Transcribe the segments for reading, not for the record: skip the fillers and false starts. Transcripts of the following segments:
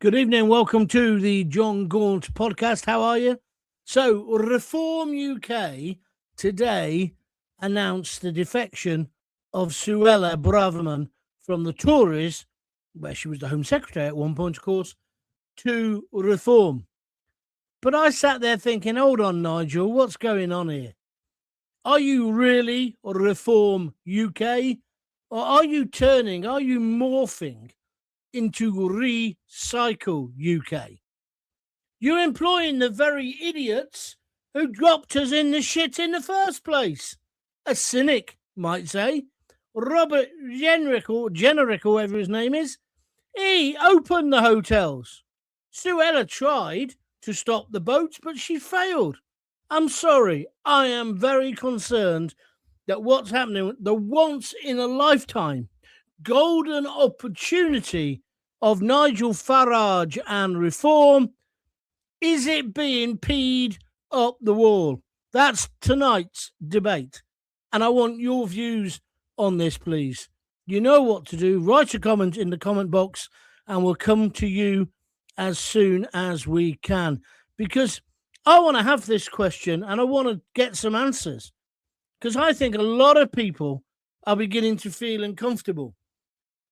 Good evening. Welcome to the John Gaunt podcast. How are you? So, Reform UK today announced the defection of Suella Braverman from the Tories, where she was the Home Secretary at one point, of course, to Reform. But I sat there thinking, hold on, Nigel, what's going on here? Are you really Reform UK? Or are you morphing into Recycle UK? You're employing the very idiots who dropped us in the shit in the first place. A cynic might say. Robert Generic, or whatever his name is, he opened the hotels. Suella tried to stop the boats, but she failed. I'm sorry, I am very concerned that what's happening, the once in a lifetime golden opportunity of Nigel Farage and Reform, is it being peed up the wall? That's tonight's debate. And I want your views on this, please. You know what to do. Write a comment in the comment box and we'll come to you as soon as we can. Because I want to have this question and I want to get some answers. Because I think a lot of people are beginning to feel uncomfortable.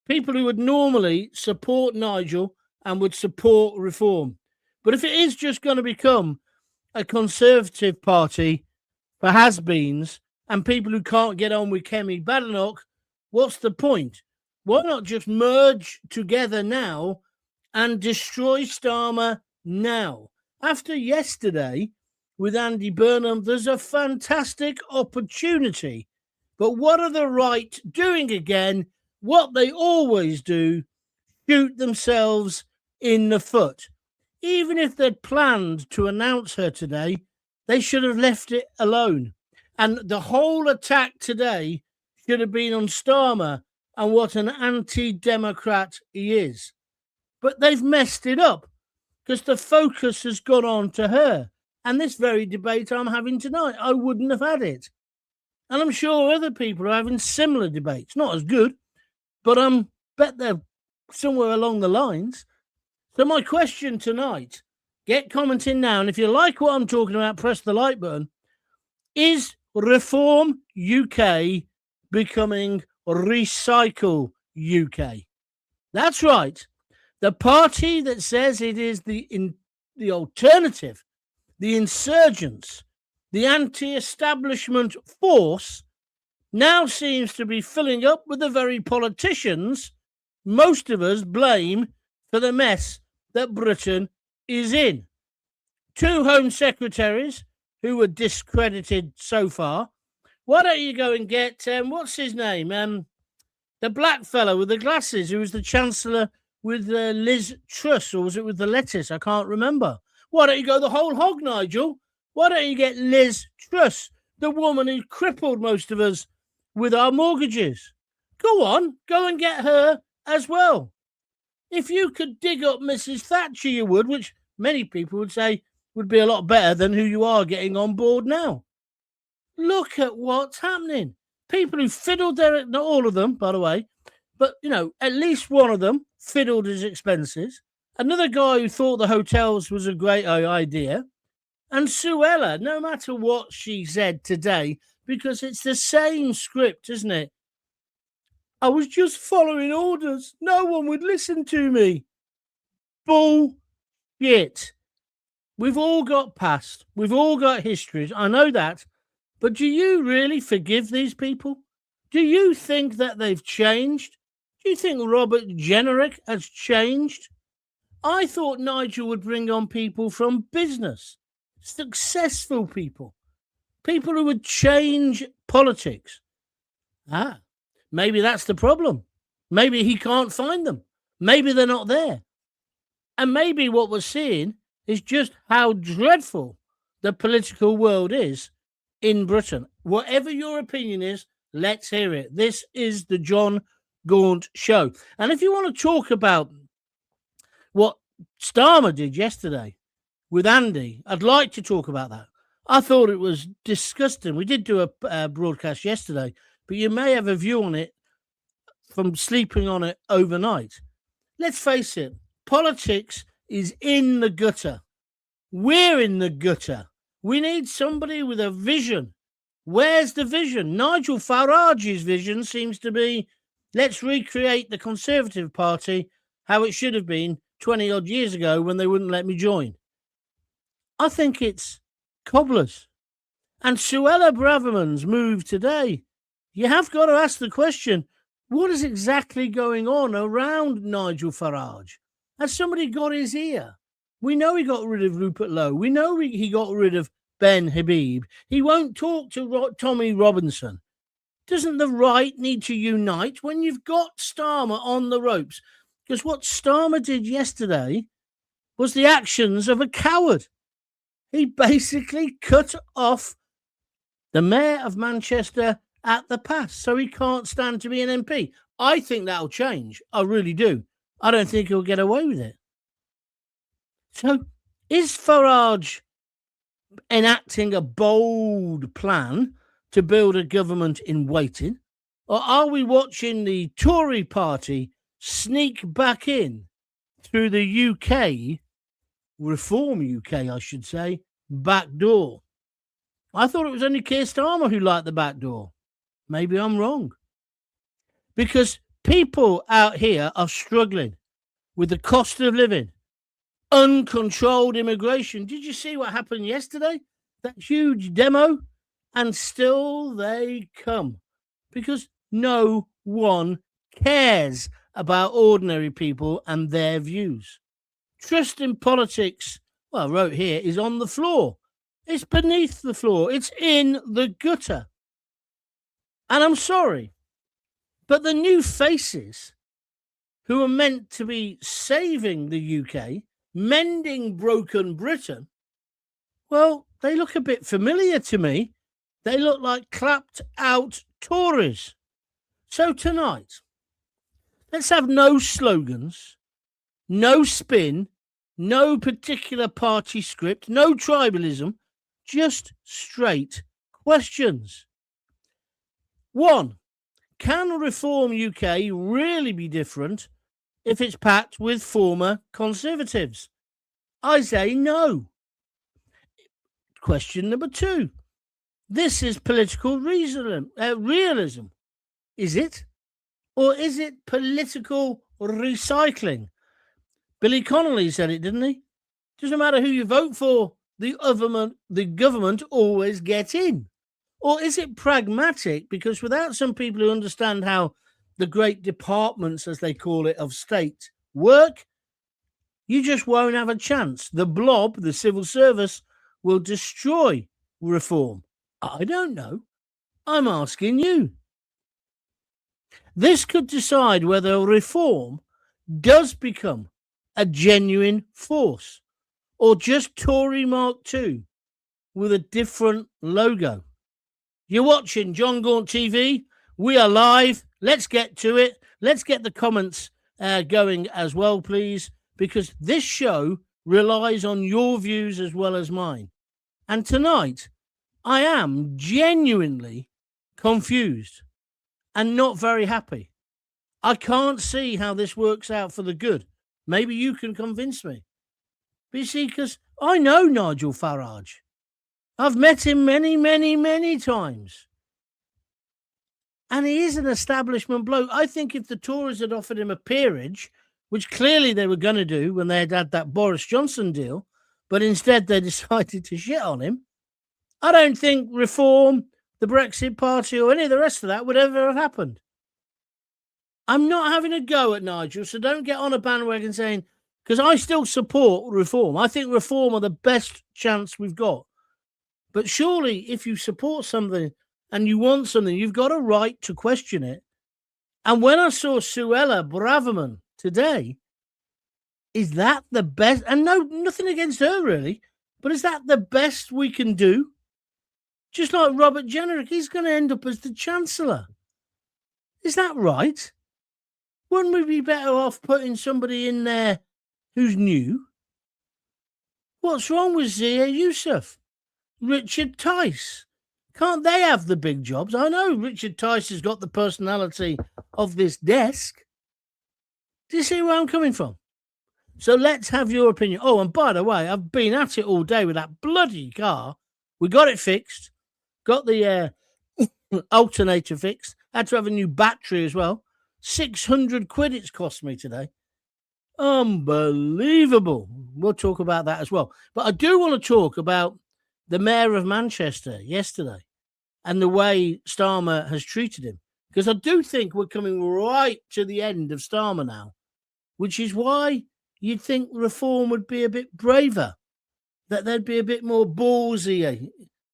People who would normally support Nigel and would support Reform. But if it is just going to become a Conservative party for has-beens and people who can't get on with Kemi Badenoch, what's the point? Why not just merge together now and destroy Starmer now? After yesterday with Andy Burnham, there's a fantastic opportunity. But what are the right doing again? What they always do, shoot themselves in the foot. Even if they'd planned to announce her today, they should have left it alone. And the whole attack today should have been on Starmer and what an anti-democrat he is. But they've messed it up because the focus has gone on to her. And this very debate I'm having tonight, I wouldn't have had it. And I'm sure other people are having similar debates, not as good, but I bet they're somewhere along the lines. So my question tonight, get commenting now, and if you like what I'm talking about, press the like button. Is Reform UK becoming Recycle UK? That's right. The party that says it is the alternative, the insurgents, the anti-establishment force, now seems to be filling up with the very politicians most of us blame for the mess that Britain is in. 2 Home Secretaries who were discredited so far. Why don't you go and get, what's his name? The black fellow with the glasses who was the Chancellor with Liz Truss, or was it with the lettuce? I can't remember. Why don't you go the whole hog, Nigel? Why don't you get Liz Truss, the woman who crippled most of us with our mortgages? Go on, go and get her as well. If you could dig up Mrs. Thatcher, you would, which many people would say would be a lot better than who you are getting on board now. Look at what's happening. People who fiddled their, not all of them, by the way, but, at least one of them fiddled his expenses. Another guy who thought the hotels was a great idea. And Suella, no matter what she said today, because it's the same script, isn't it? I was just following orders. No one would listen to me. Bullshit. We've all got past. We've all got histories. I know that. But do you really forgive these people? Do you think that they've changed? Do you think Robert Generic has changed? I thought Nigel would bring on people from business, successful people, people who would change politics. Maybe that's the problem. Maybe he can't find them. Maybe they're not there. And maybe what we're seeing is just how dreadful the political world is in Britain. Whatever your opinion is, let's hear it. This is the John Gaunt Show. And if you want to talk about what Starmer did yesterday with Andy, I'd like to talk about that. I thought it was disgusting. We did do a broadcast yesterday, but you may have a view on it from sleeping on it overnight. Let's face it, Politics is in the gutter. We're in the gutter. We need somebody with a vision. Where's the vision? Nigel Farage's vision seems to be, let's recreate the Conservative Party how it should have been 20 odd years ago when they wouldn't let me join. I think it's cobblers. And Suella Braverman's move today, you have got to ask the question, what is exactly going on around Nigel Farage? Has somebody got his ear? We know he got rid of Rupert Lowe. We know he got rid of Ben Habib. He won't talk to Tommy Robinson. Doesn't the right need to unite when you've got Starmer on the ropes? Because what Starmer did yesterday was the actions of a coward. He basically cut off the mayor of Manchester at the pass, so he can't stand to be an MP. I think that'll change. I really do. I don't think he'll get away with it. So is Farage enacting a bold plan to build a government in waiting? Or are we watching the Tory party sneak back in through the UK, Reform UK, I should say, back door? I thought it was only Keir Starmer who liked the back door. Maybe I'm wrong. Because people out here are struggling with the cost of living, uncontrolled immigration. Did you see what happened yesterday? That huge demo? And still they come because no one cares about ordinary people and their views. Trust in politics, well, I wrote here, is on the floor. It's beneath the floor. It's in the gutter. And I'm sorry, but the new faces who are meant to be saving the UK, mending broken Britain, well, they look a bit familiar to me. They look like clapped out Tories. So tonight, let's have no slogans, no spin, no particular party script, no tribalism, just straight questions. 1. Can Reform UK really be different if it's packed with former Conservatives? I say no. Question number 2. This is political realism. Is it? Or is it political recycling? Billy Connolly said it, didn't he? Doesn't matter who you vote for, the government always get in. Or is it pragmatic? Because without some people who understand how the great departments, as they call it, of state work, you just won't have a chance. The blob, the civil service, will destroy reform. I don't know. I'm asking you. This could decide whether reform does become a genuine force or just Tory Mark II with a different logo. You're watching John Gaunt TV. We are live. Let's get to it. Let's get the comments going as well, please, because this show relies on your views as well as mine. And tonight, I am genuinely confused and not very happy. I can't see how this works out for the good. Maybe you can convince me. But you see, because I know Nigel Farage. I've met him many, many, many times. And he is an establishment bloke. I think if the Tories had offered him a peerage, which clearly they were going to do when they had had that Boris Johnson deal, but instead they decided to shit on him, I don't think Reform, the Brexit Party, or any of the rest of that would ever have happened. I'm not having a go at Nigel, so don't get on a bandwagon saying, because I still support Reform. I think Reform are the best chance we've got. But surely if you support something and you want something, you've got a right to question it. And when I saw Suella Braverman today, is that the best? And no, nothing against her really, but is that the best we can do? Just like Robert Jenrick, he's going to end up as the Chancellor. Is that right? Wouldn't we be better off putting somebody in there who's new? What's wrong with Zia Youssef? Richard Tice? Can't they have the big jobs? I know Richard Tice has got the personality of this desk. Do you see where I'm coming from? So let's have your opinion. Oh, and by the way, I've been at it all day with that bloody car. We got it fixed. Got the alternator fixed. Had to have a new battery as well. 600 quid it's cost me today. Unbelievable. We'll talk about that as well. But I do want to talk about the Mayor of Manchester yesterday and the way Starmer has treated him. Because I do think we're coming right to the end of Starmer now, which is why you'd think Reform would be a bit braver, that they'd be a bit more ballsy,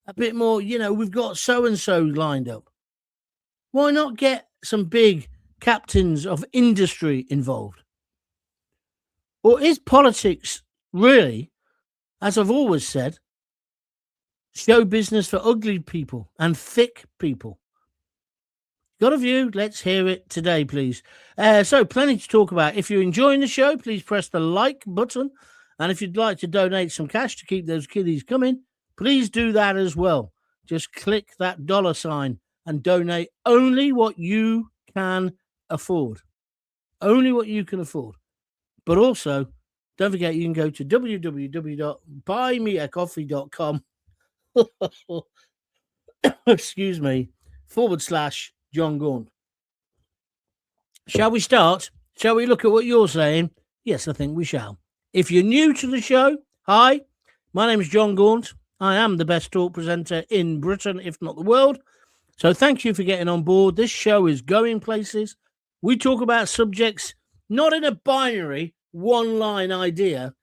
a bit more, we've got so-and-so lined up. Why not get some big captains of industry involved? Or is politics really, as I've always said, show business for ugly people and thick people? Got a view? Let's hear it today, please. So plenty to talk about. If you're enjoying the show, please press the like button. And if you'd like to donate some cash to keep those kiddies coming, please do that as well. Just click that $ and donate only what you can afford. Only what you can afford. But also, don't forget you can go to www.buymeacoffee.com excuse me, /John Gaunt. Shall we start? Shall we look at what you're saying? Yes, I think we shall. If you're new to the show, hi, my name is John Gaunt. I am the best talk presenter in Britain, if not the world. So thank you for getting on board. This show is going places. We talk about subjects not in a binary, one-line idea.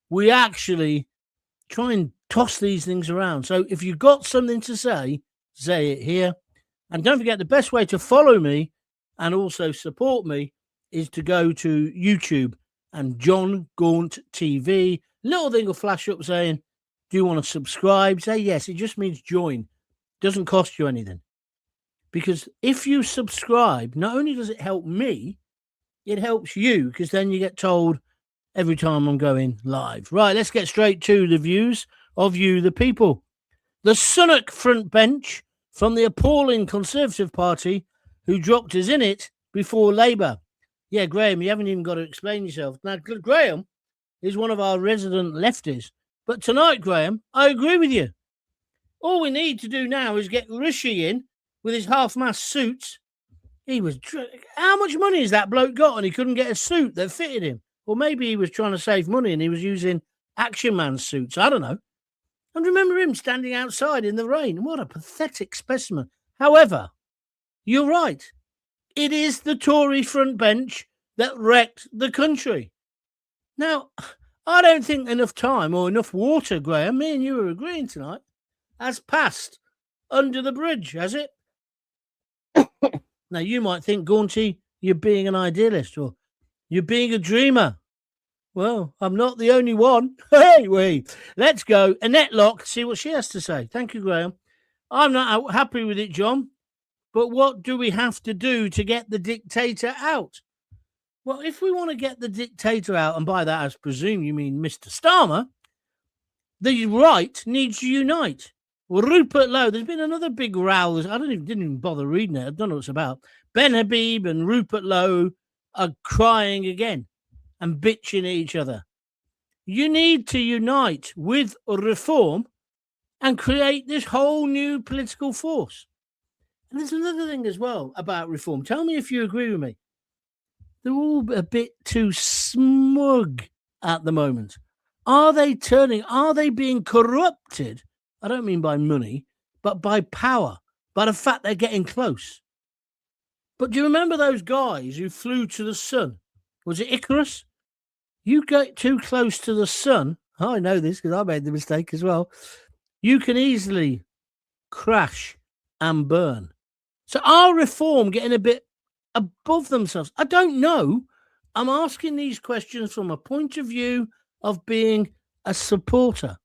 We actually try and toss these things around. So if you've got something to say it here. And don't forget, the best way to follow me and also support me is to go to YouTube and John Gaunt TV. Little thing will flash up saying, do you want to subscribe? Say yes. It just means join. Doesn't cost you anything. Because if you subscribe, not only does it help me, it helps you, because then you get told every time I'm going live. Right, let's get straight to the views of you, the people. The Sunak front bench from the appalling Conservative Party who dropped us in it before Labour. Yeah, Graham, you haven't even got to explain yourself. Now, Graham is one of our resident lefties. But tonight, Graham, I agree with you. All we need to do now is get Rishi in with his half-mast suits. How much money has that bloke got and he couldn't get a suit that fitted him? Or maybe he was trying to save money and he was using Action Man suits. I don't know. And remember him standing outside in the rain. What a pathetic specimen. However, you're right. It is the Tory front bench that wrecked the country. Now, I don't think enough time or enough water, Graham, me and you are agreeing tonight, has passed under the bridge, has it? Now, you might think, Gaunty, you're being an idealist or you're being a dreamer. Well, I'm not the only one. Hey, wait. Let's go. Annette Locke, see what she has to say. Thank you, Graham. I'm not happy with it, John. But what do we have to do to get the dictator out? Well, if we want to get the dictator out, and by that I presume you mean Mr. Starmer, the right needs to unite. Well, Rupert Lowe, there's been another big row. I didn't even bother reading it. I don't know what it's about. Ben Habib and Rupert Lowe are crying again and bitching at each other. You need to unite with Reform and create this whole new political force. And there's another thing as well about Reform. Tell me if you agree with me. They're all a bit too smug at the moment. Are they being corrupted? I don't mean by money, but by power, by the fact they're getting close. But do you remember those guys who flew to the sun? Was it Icarus? You get too close to the sun. I know this because I made the mistake as well. You can easily crash and burn. So are Reform getting a bit above themselves? I don't know. I'm asking these questions from a point of view of being a supporter.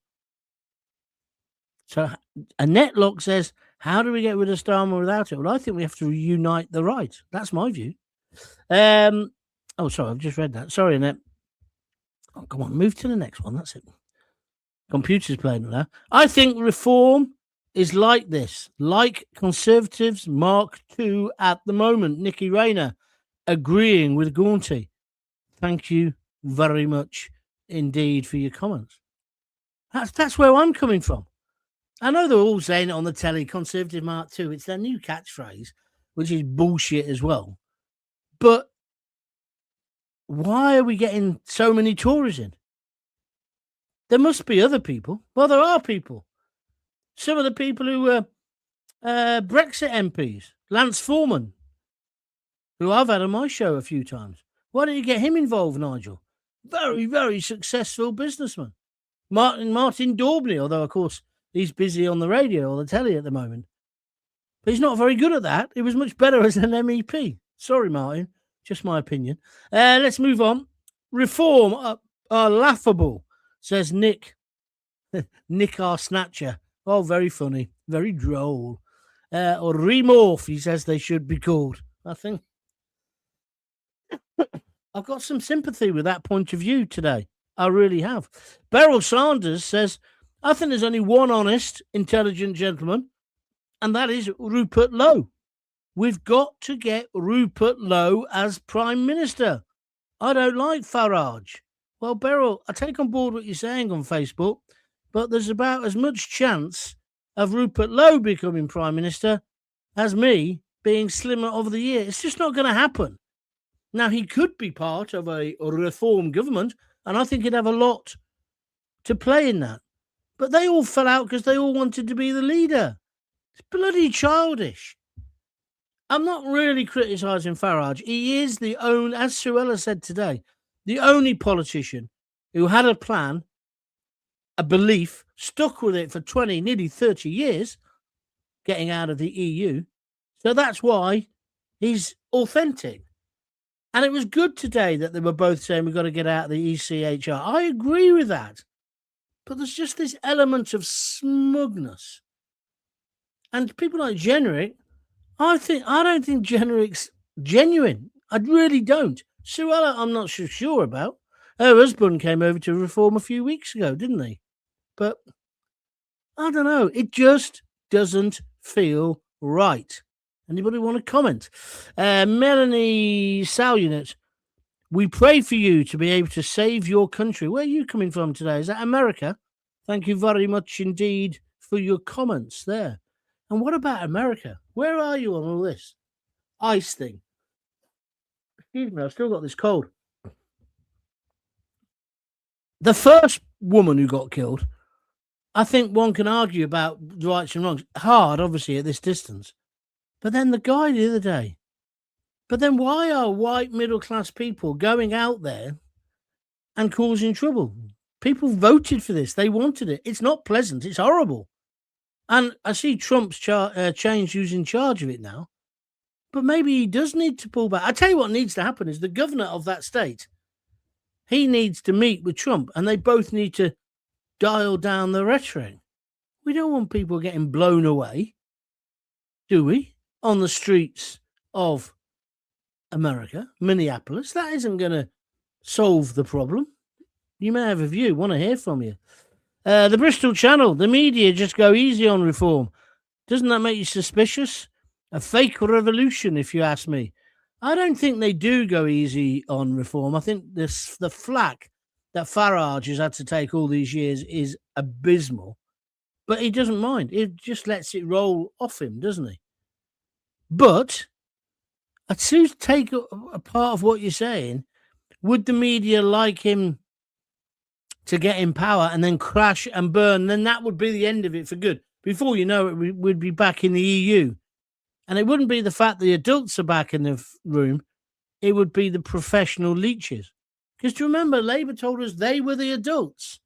So Annette Locke says, how do we get rid of Starmer without it? Well, I think we have to unite the right. That's my view. Oh, sorry, I've just read that. Sorry, Annette. Oh, come on, move to the next one. That's it. Computer's playing it now. I think Reform is like this, like Conservatives Mark II at the moment. Nikki Rayner agreeing with Gaunty. Thank you very much indeed for your comments. That's where I'm coming from. I know they're all saying it on the telly, Conservative Mark 2. It's their new catchphrase, which is bullshit as well. But why are we getting so many Tories in? There must be other people. Well, there are people. Some of the people who were Brexit MPs, Lance Foreman, who I've had on my show a few times. Why don't you get him involved, Nigel? Very, very successful businessman. Martin Daubney, although, of course, he's busy on the radio or the telly at the moment. But he's not very good at that. He was much better as an MEP. Sorry, Martin. Just my opinion. Let's move on. Reform are laughable, says Nick. Nick our Snatcher. Oh, very funny. Very droll. Or remorph, he says they should be called. I think I've got some sympathy with that point of view today. I really have. Beryl Sanders says, I think there's only one honest, intelligent gentleman, and that is Rupert Lowe. We've got to get Rupert Lowe as Prime Minister. I don't like Farage. Well, Beryl, I take on board what you're saying on Facebook, but there's about as much chance of Rupert Lowe becoming Prime Minister as me being slimmer of the year. It's just not going to happen. Now, he could be part of a reform government, and I think he'd have a lot to play in that. But they all fell out because they all wanted to be the leader. It's bloody childish. I'm not really criticising Farage. He is the only, as Suella said today, the only politician who had a plan, a belief, stuck with it for 20, nearly 30 years, getting out of the EU. So that's why he's authentic. And it was good today that they were both saying we've got to get out of the ECHR. I agree with that. But there's just this element of smugness. And people like Generic, I don't think Generic's genuine. I really don't. Suella, I'm not so sure about. Her husband came over to Reform a few weeks ago, didn't he? But I don't know. It just doesn't feel right. Anybody want to comment? Melanie Salunet, we pray for you to be able to save your country. Where are you coming from today? Is that America? Thank you very much indeed for your comments there. And what about America? Where are you on all this ICE thing? Excuse me, I've still got this cold. The first woman who got killed, I think one can argue about rights and wrongs. Hard, obviously, at this distance. But then the guy the other day. But then why are white middle-class people going out there and causing trouble? People voted for this. They wanted it. It's not pleasant. It's horrible. And I see Trump's change who's in charge of it now. But maybe he does need to pull back. I tell you what needs to happen is the governor of that state, he needs to meet with Trump and they both need to dial down the rhetoric. We don't want people getting blown away, do we? On the streets of America, Minneapolis. That isn't going to solve the problem. You may have a view. Want to hear from you. The Bristol Channel, the media just go easy on reform. Doesn't that make you suspicious? A fake revolution, if you ask me. I don't think they do go easy on reform. I think the flack that Farage has had to take all these years is abysmal. But he doesn't mind. He just lets it roll off him, doesn't he? But to take a part of what you're saying, would the media like him to get in power and then crash and burn? Then that would be the end of it for good. Before you know it, we'd be back in the EU. And it wouldn't be the fact the adults are back in the room. It would be the professional leeches. Because to remember, Labour told us they were the adults.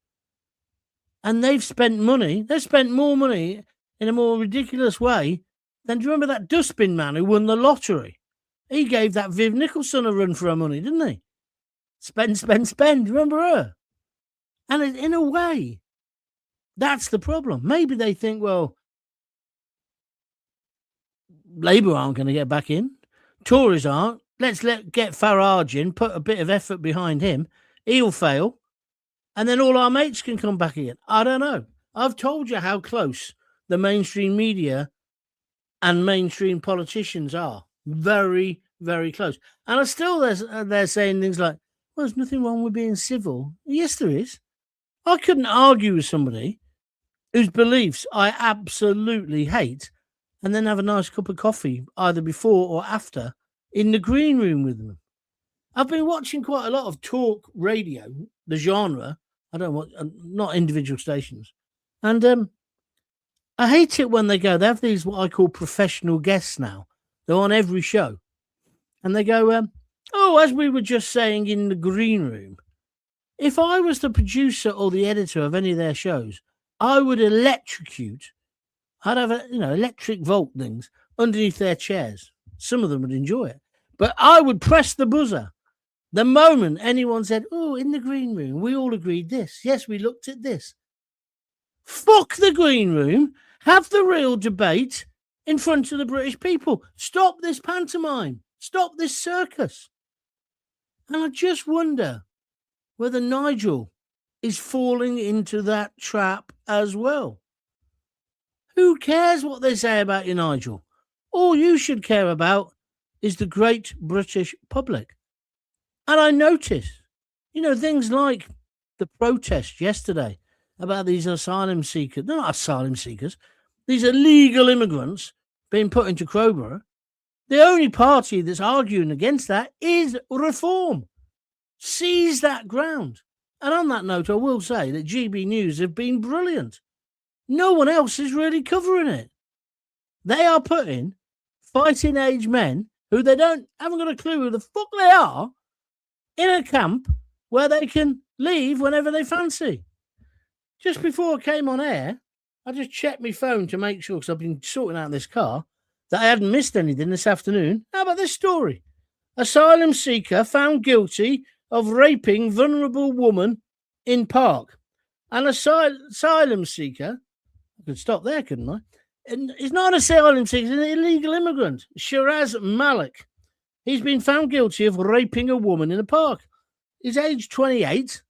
And they've spent money. They've spent more money in a more ridiculous way than, do you remember that dustbin man who won the lottery? He gave that Viv Nicholson a run for her money, didn't he? Spend, spend, spend. Remember her? And in a way, that's the problem. Maybe they think, well, Labour aren't going to get back in. Tories aren't. Let's get Farage in, put a bit of effort behind him. He'll fail. And then all our mates can come back in. I don't know. I've told you how close the mainstream media and mainstream politicians are. Very, very close. And they're saying things like, Well, there's nothing wrong with being civil. Yes, there is. I couldn't argue with somebody whose beliefs I absolutely hate and then have a nice cup of coffee either before or after in the green room with them. I've been watching quite a lot of talk radio, the genre. I don't want, not individual stations. And I hate it when they have these what I call professional guests now. They're on every show. And they go, oh, as we were just saying in the green room, if I was the producer or the editor of any of their shows, I would electrocute. I'd have electric volt things underneath their chairs. Some of them would enjoy it. But I would press the buzzer the moment anyone said, oh, in the green room, we all agreed this. Yes, we looked at this. Fuck the green room. Have the real debate in front of the British people. Stop this pantomime. Stop this circus. And I just wonder whether Nigel is falling into that trap as well. Who cares what they say about you, Nigel? All you should care about is the great British public. And I notice, things like the protest yesterday about these asylum seekers. They're not asylum seekers. These illegal immigrants being put into Crowborough. The only party that's arguing against that is Reform. Seize that ground. And on that note, I will say that GB News have been brilliant. No one else is really covering it. They are putting fighting age men who haven't got a clue who the fuck they are in a camp where they can leave whenever they fancy. Just before I came on air, I just checked my phone to make sure, because I've been sorting out this car, that I hadn't missed anything this afternoon. How about this story? Asylum seeker found guilty of raping vulnerable woman in park. An asylum seeker, I could stop there, couldn't I? And he's not an asylum seeker, he's an illegal immigrant. Shiraz Malik. He's been found guilty of raping a woman in a park. He's aged 28.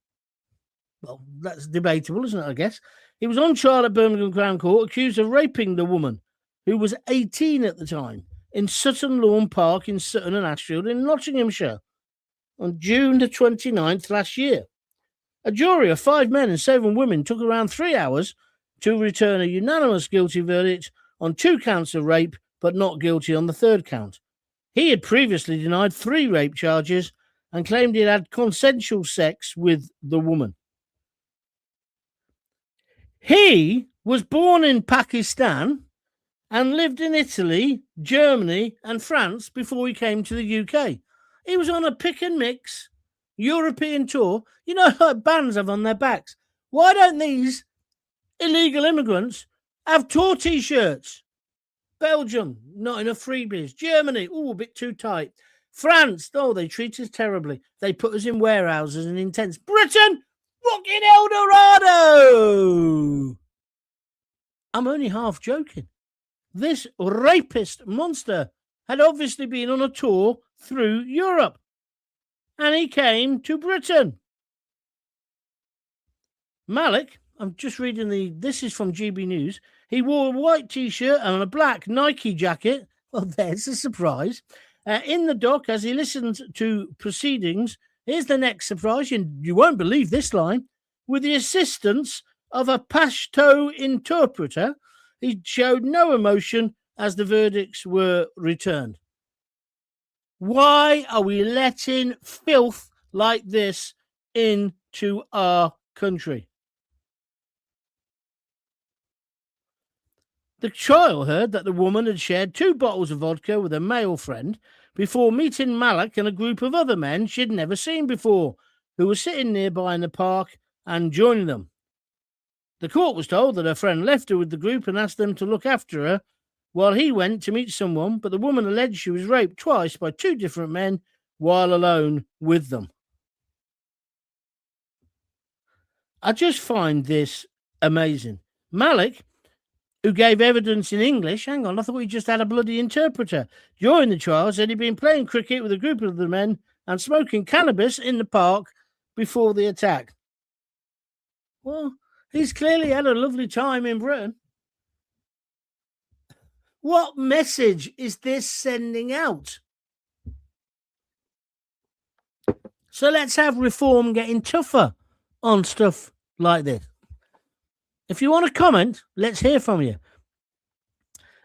Well, that's debatable, isn't it, I guess? He was on trial at Birmingham Crown Court, accused of raping the woman, who was 18 at the time, in Sutton Lawn Park in Sutton and Ashfield in Nottinghamshire on June the 29th last year. A jury of 5 men and 7 women took around 3 hours to return a unanimous guilty verdict on 2 counts of rape, but not guilty on the 3rd count. He had previously denied 3 rape charges and claimed he had consensual sex with the woman. He was born in Pakistan and lived in Italy, Germany and France before he came to the UK. He was on a pick and mix European tour. Like bands have on their backs. Why don't these illegal immigrants have tour T-shirts? Belgium, not enough freebies. Germany, a bit too tight. France, they treat us terribly. They put us in warehouses and in tents. Britain, fucking El Dorado! I'm only half joking. This rapist monster had obviously been on a tour through Europe. And he came to Britain. Malik, I'm just reading this is from GB News. He wore a white T-shirt and a black Nike jacket. Well, there's a surprise. In the dock, as he listened to proceedings, here's the next surprise. You won't believe this line. With the assistance of a Pashto interpreter, he showed no emotion as the verdicts were returned. Why are we letting filth like this into our country? The trial heard that the woman had shared 2 bottles of vodka with a male friend before meeting Malik and a group of other men she'd never seen before, who were sitting nearby in the park and joining them. The court was told that her friend left her with the group and asked them to look after her while he went to meet someone, but the woman alleged she was raped twice by 2 different men while alone with them. I just find this amazing. Malik, who gave evidence in English, hang on, I thought he just had a bloody interpreter, during the trial said he'd been playing cricket with a group of the men and smoking cannabis in the park before the attack. Well, he's clearly had a lovely time in Britain. What message is this sending out? So let's have reform getting tougher on stuff like this. If you want to comment, let's hear from you.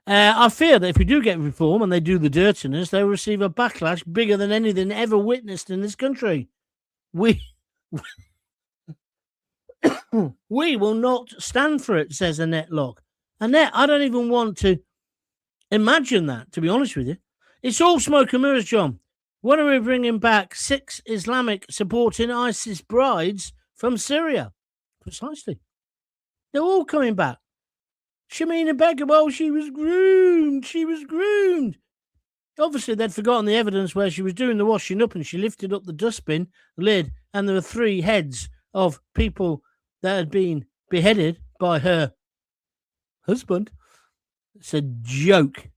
I fear that if we do get reform and they do the dirtiness, they'll receive a backlash bigger than anything ever witnessed in this country. We will not stand for it, says Annette Locke. Annette, I don't even want to imagine that, to be honest with you. It's all smoke and mirrors, John. When are we bringing back 6 Islamic supporting ISIS brides from Syria? Precisely. They're all coming back. Shamina Begum, oh, she was groomed. She was groomed. Obviously, they'd forgotten the evidence where she was doing the washing up and she lifted up the dustbin lid and there were 3 heads of people that had been beheaded by her husband. It's a joke.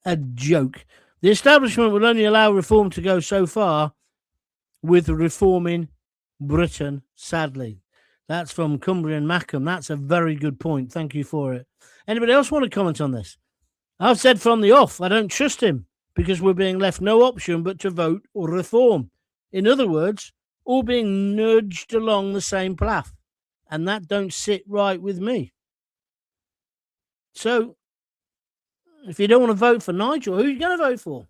A joke. The establishment will only allow reform to go so far with reforming Britain, sadly. That's from Cumbrian Mackham. That's a very good point. Thank you for it. Anybody else want to comment on this? I've said from the off, I don't trust him because we're being left no option but to vote or reform. In other words, all being nudged along the same path. And that don't sit right with me. So, if you don't want to vote for Nigel, who are you going to vote for?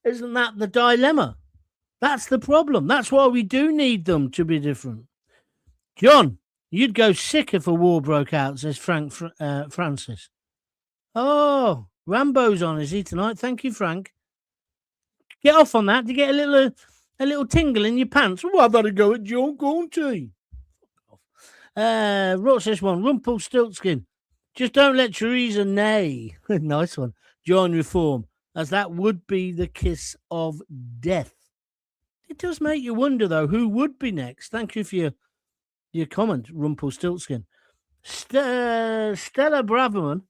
Isn't that the dilemma? That's the problem. That's why we do need them to be different. John, you'd go sick if a war broke out, says Francis. Oh, Rambo's on, is he, tonight? Thank you, Frank. Get off on that. Do you get a little tingle in your pants? Oh, I've had a go at John Gaunt. What's this one? Rumpelstiltskin. Just don't let Theresa nay. Nice one. Join reform, as that would be the kiss of death. It does make you wonder, though, who would be next. Thank you for your comment, Rumpelstiltskin. Stella Braverman.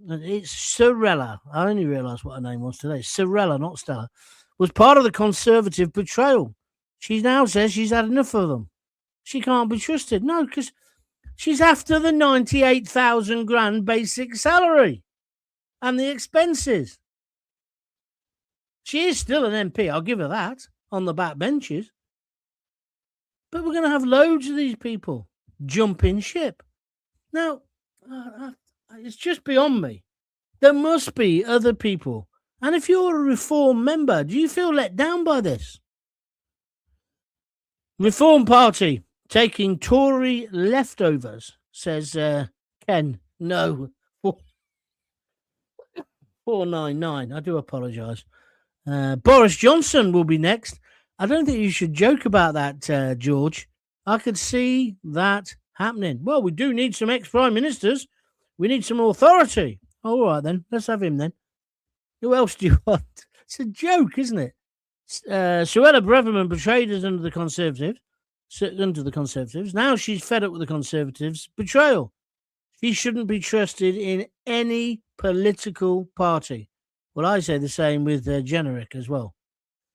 It's Suella. I only realised what her name was today. Suella, not Stella. Was part of the Conservative betrayal. She now says she's had enough of them. She can't be trusted. No, because she's after the 98,000 grand basic salary and the expenses. She is still an MP, I'll give her that, on the back benches. But we're going to have loads of these people jumping ship. Now, it's just beyond me. There must be other people. And if you're a Reform member, do you feel let down by this? Reform Party taking Tory leftovers, says Ken. No. 499. I do apologise. Boris Johnson will be next. I don't think you should joke about that, George. I could see that happening. Well, we do need some ex-prime ministers. We need some authority. All right, then. Let's have him, then. Who else do you want? It's a joke, isn't it? Suella Braverman betrayed us under the Conservatives. Now she's fed up with the Conservatives' betrayal. She shouldn't be trusted in any political party. Well, I say the same with Generic as well.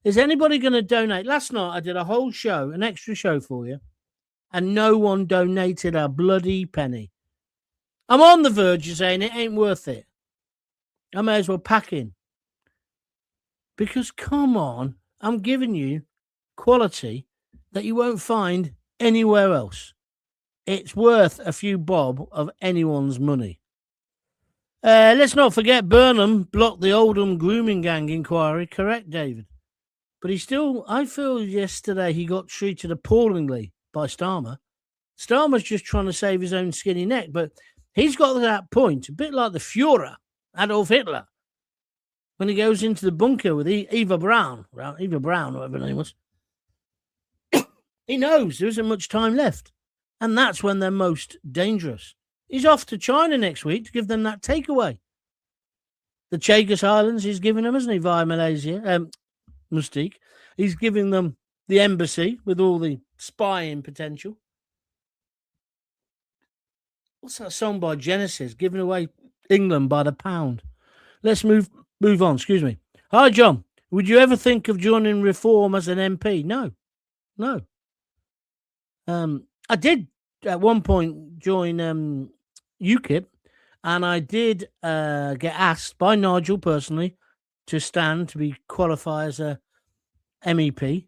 Is anybody going to donate? Last night I did a whole show, an extra show for you, and no one donated a bloody penny. I'm on the verge of saying it ain't worth it. I may as well pack in. Because, come on, I'm giving you quality that you won't find anywhere else. It's worth a few bob of anyone's money. Let's not forget Burnham blocked the Oldham grooming gang inquiry. Correct, David. But I feel yesterday he got treated appallingly by Starmer. Starmer's just trying to save his own skinny neck, but he's got to that point, a bit like the Führer, Adolf Hitler, when he goes into the bunker with Eva Braun, whatever her name was. He knows there isn't much time left, and that's when they're most dangerous. He's off to China next week to give them that takeaway. The Chagos Islands he's giving them, isn't he, via Malaysia? Mystique. He's giving them the embassy with all the spying potential. What's that song by Genesis? Giving away England by the pound. Let's move on. Excuse me. Hi, John. Would you ever think of joining Reform as an MP? No. I did at one point join UKIP, and I did get asked by Nigel personally to stand to be qualified as a MEP.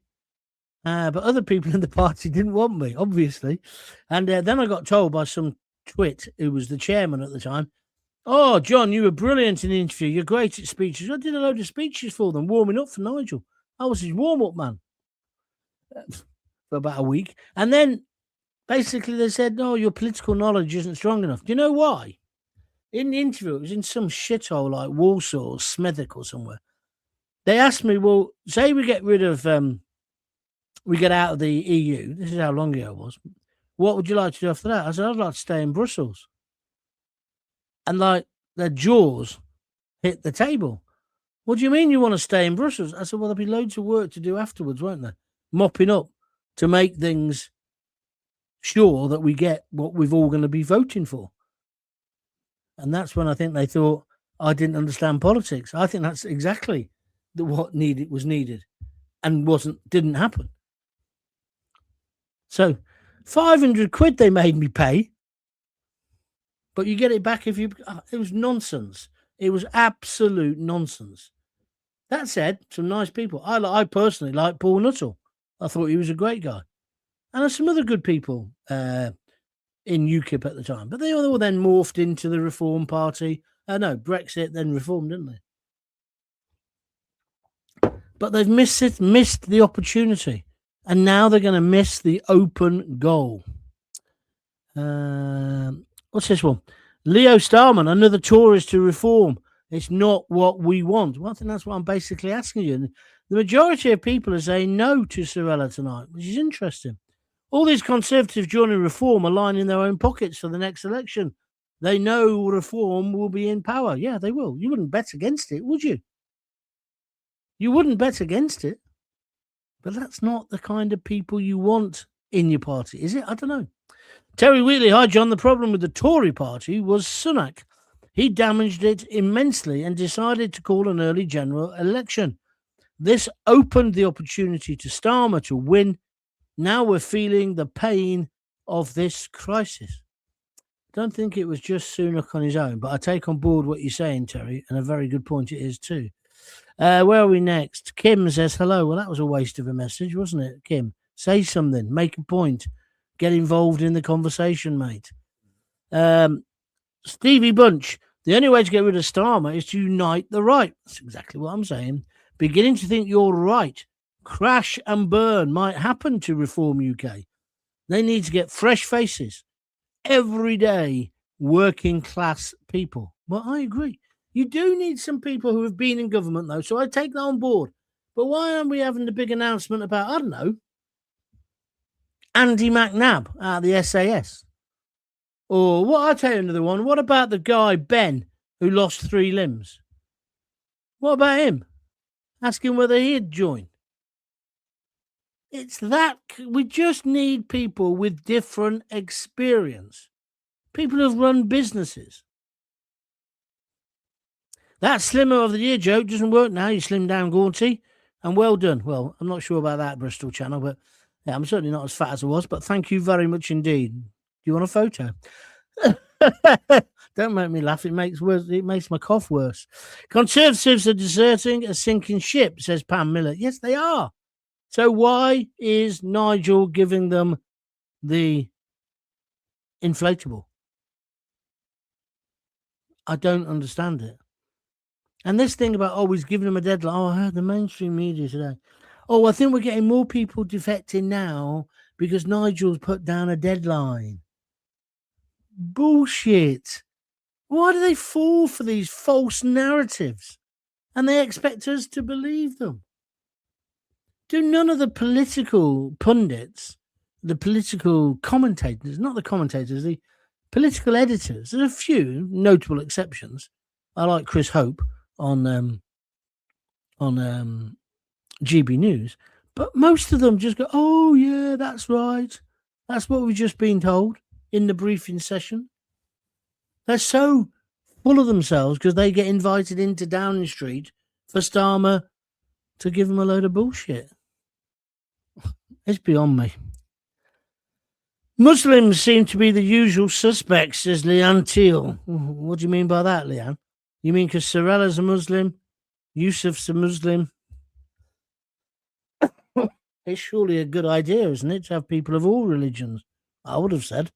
But other people in the party didn't want me, obviously. And then I got told by some twit, who was the chairman at the time, "Oh, John, you were brilliant in the interview. You're great at speeches." I did a load of speeches for them, warming up for Nigel. I was his warm-up man for about a week. And then basically they said, "No, your political knowledge isn't strong enough." Do you know why? In the interview, it was in some shithole like Walsall or Smethwick or somewhere. They asked me, well, say we get rid of, we get out of the EU. This is how long ago it was. What would you like to do after that? I said, I'd like to stay in Brussels. And like their jaws hit the table. What do you mean you want to stay in Brussels? I said, well, there'll be loads of work to do afterwards, won't there? Mopping up to make things sure that we get what we've all going to be voting for. And that's when I think they thought I didn't understand politics. I think that's exactly what was needed and didn't happen. So 500 quid they made me pay, but you get it back if you... It was nonsense. It was absolute nonsense. That said, some nice people. I personally like Paul Nuttall. I thought he was a great guy. And there's some other good people in UKIP at the time. But they all then morphed into the Reform Party. No, Brexit, then Reform, didn't they? But they've missed the opportunity. And now they're going to miss the open goal. What's this one? Leo Starman, another Tories to reform. It's not what we want. Well, I think that's what I'm basically asking you. And the majority of people are saying no to Suella tonight, which is interesting. All these Conservatives joining Reform are lining their own pockets for the next election. They know Reform will be in power. Yeah, they will. You wouldn't bet against it, would you? You wouldn't bet against it. But that's not the kind of people you want in your party, is it? I don't know. Terry Wheatley, hi John. The problem with the Tory party was Sunak. He damaged it immensely and decided to call an early general election. This opened the opportunity to Starmer to win. Now we're feeling the pain of this crisis. I don't think it was just Sunak on his own, but I take on board what you're saying, Terry, and a very good point it is too. Where are we next? Kim says hello. Well, that was a waste of a message, wasn't it, Kim? Say something. Make a point. Get involved in the conversation, mate. Stevie Bunch. The only way to get rid of Starmer is to unite the right. That's exactly what I'm saying. Beginning to think you're right. Crash and burn might happen to Reform UK. They need to get fresh faces. Everyday working class people. Well, I agree. You do need some people who have been in government, though, so I take that on board. But why aren't we having the big announcement about, I don't know, Andy McNabb out of the SAS? Or what? I'll tell you another one. What about the guy, Ben, who lost 3 limbs? What about him? Ask him whether he'd join. It's that we just need people with different experience. People who've run businesses. That Slimmer of the Year joke doesn't work now. You slim down, Gaunty. And well done. Well, I'm not sure about that, Bristol Channel, but yeah, I'm certainly not as fat as I was. But thank you very much indeed. Do you want a photo? Don't make me laugh. It makes my cough worse. Conservatives are deserting a sinking ship, says Pam Miller. Yes, they are. So why is Nigel giving them the inflatable? I don't understand it. And this thing about always giving them a deadline. Oh, I heard the mainstream media today. Oh, I think we're getting more people defecting now because Nigel's put down a deadline. Bullshit. Why do they fall for these false narratives? And they expect us to believe them. Do none of the political pundits, the political commentators, not the commentators, the political editors, there's a few notable exceptions. I like Chris Hope on GB News, but most of them just go, oh yeah, that's right. That's what we've just been told in the briefing session. They're so full of themselves because they get invited into Downing Street for Starmer to give them a load of bullshit. It's beyond me. Muslims seem to be the usual suspects, says Leanne Teal. What do you mean by that, Leanne? You mean because Suella's a Muslim, Yusuf's a Muslim, It's surely a good idea, isn't it, to have people of all religions? I would have said.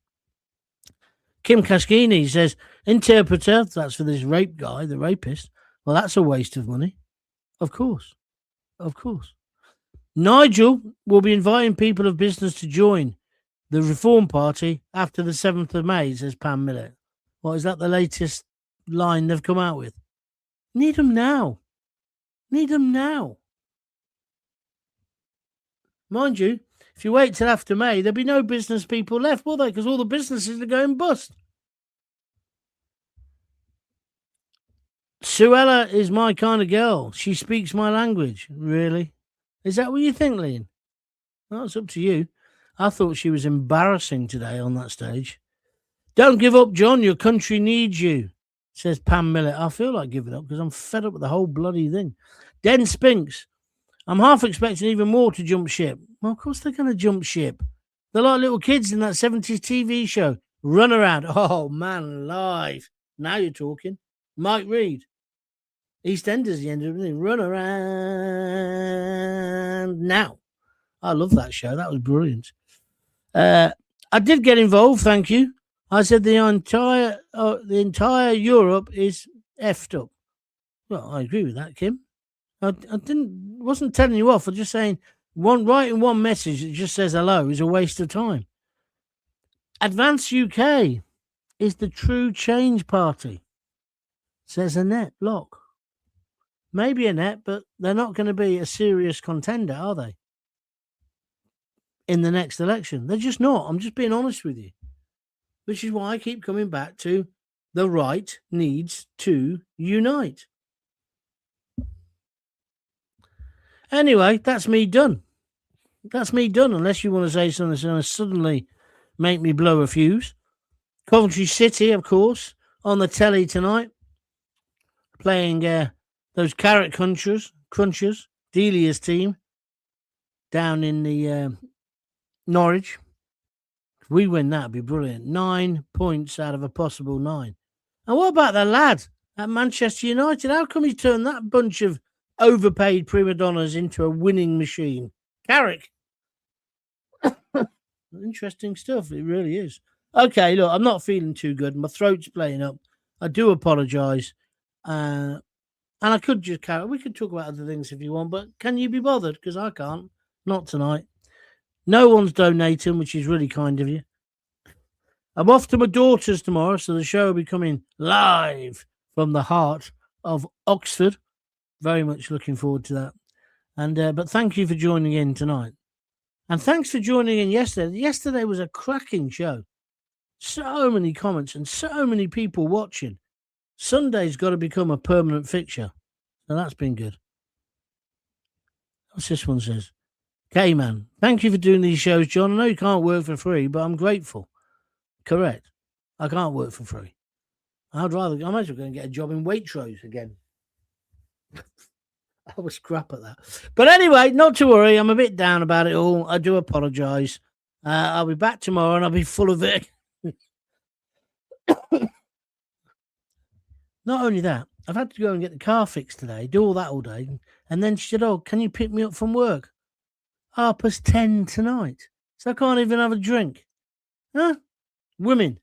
Kim Kaskini says, interpreter, that's for this rape guy, the rapist. Well, that's a waste of money. Of course. Of course. Nigel will be inviting people of business to join the Reform Party after the 7th of May, says Pam Millett. What, is that the latest line they've come out with? Need them now. Need them now. Mind you, if you wait till after May, there'll be no business people left, will there? Because all the businesses are going bust. Suella is my kind of girl. She speaks my language. Really? Is that what you think, Liam? Well, it's up to you. I thought she was embarrassing today on that stage. Don't give up, John. Your country needs you, says Pam Millett. I feel like giving up because I'm fed up with the whole bloody thing. Den Spinks. I'm half expecting even more to jump ship. Well, of course they're going to jump ship. They're like little kids in that 70s TV show. Run around. Oh, man, live. Now you're talking. Mike Reed. EastEnders, the end of it. Run around now. I love that show. That was brilliant. I did get involved, thank you. I said the entire Europe is effed up. Well, I agree with that, Kim. I wasn't telling you off. I'm just saying writing one message that just says hello is a waste of time. Advance UK is the true change party, says Annette Locke. Maybe Annette, but they're not going to be a serious contender, are they? In the next election. They're just not. I'm just being honest with you. Which is why I keep coming back to the right needs to unite. Anyway, that's me done. That's me done, unless you want to say something that's going to suddenly make me blow a fuse. Coventry City, of course, on the telly tonight, playing those carrot crunchers, Delia's team, down in the Norwich. If we win, that'd be brilliant. 9 points out of a possible 9. And what about the lad at Manchester United? How come he turned that bunch of overpaid prima donnas into a winning machine? Carrick. Interesting stuff. It really is. Okay, look, I'm not feeling too good. My throat's playing up. I do apologise. And I could just carry. We could talk about other things if you want, but can you be bothered? Because I can't. Not tonight. No one's donating, which is really kind of you. I'm off to my daughter's tomorrow, so the show will be coming live from the heart of Oxford. Very much looking forward to that. And but thank you for joining in tonight. And thanks for joining in yesterday. Yesterday was a cracking show. So many comments and so many people watching. Sunday's got to become a permanent fixture. So that's been good. What's this one says? K-Man, thank you for doing these shows, John. I know you can't work for free, but I'm grateful. Correct. I can't work for free. I might as well go and get a job in Waitrose again. I was crap at that. But anyway, not to worry. I'm a bit down about it all. I do apologise. I'll be back tomorrow and I'll be full of it. Not only that, I've had to go and get the car fixed today, do all that all day. And then she said, oh, can you pick me up from work? 10:30 tonight. So I can't even have a drink. Huh? Women.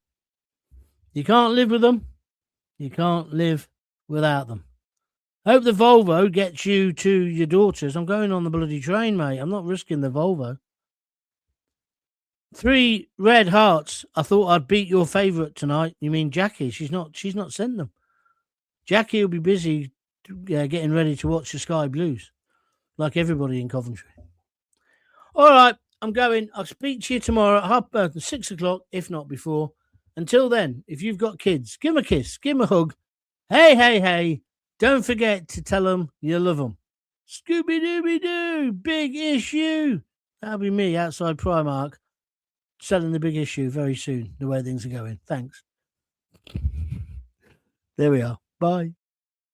You can't live with them. You can't live without them. Hope the Volvo gets you to your daughters. I'm going on the bloody train, mate. I'm not risking the Volvo. 3 red hearts. I thought I'd beat your favourite tonight. You mean Jackie? She's not sent them. Jackie will be busy getting ready to watch the Sky Blues, like everybody in Coventry. All right, I'm going. I'll speak to you tomorrow at 6 o'clock, if not before. Until then, if you've got kids, give them a kiss, give them a hug. Hey, hey, hey. Don't forget to tell them you love them. Scooby-Dooby-Doo, big issue. That'll be me outside Primark selling the big issue very soon, the way things are going. Thanks. There we are. Bye.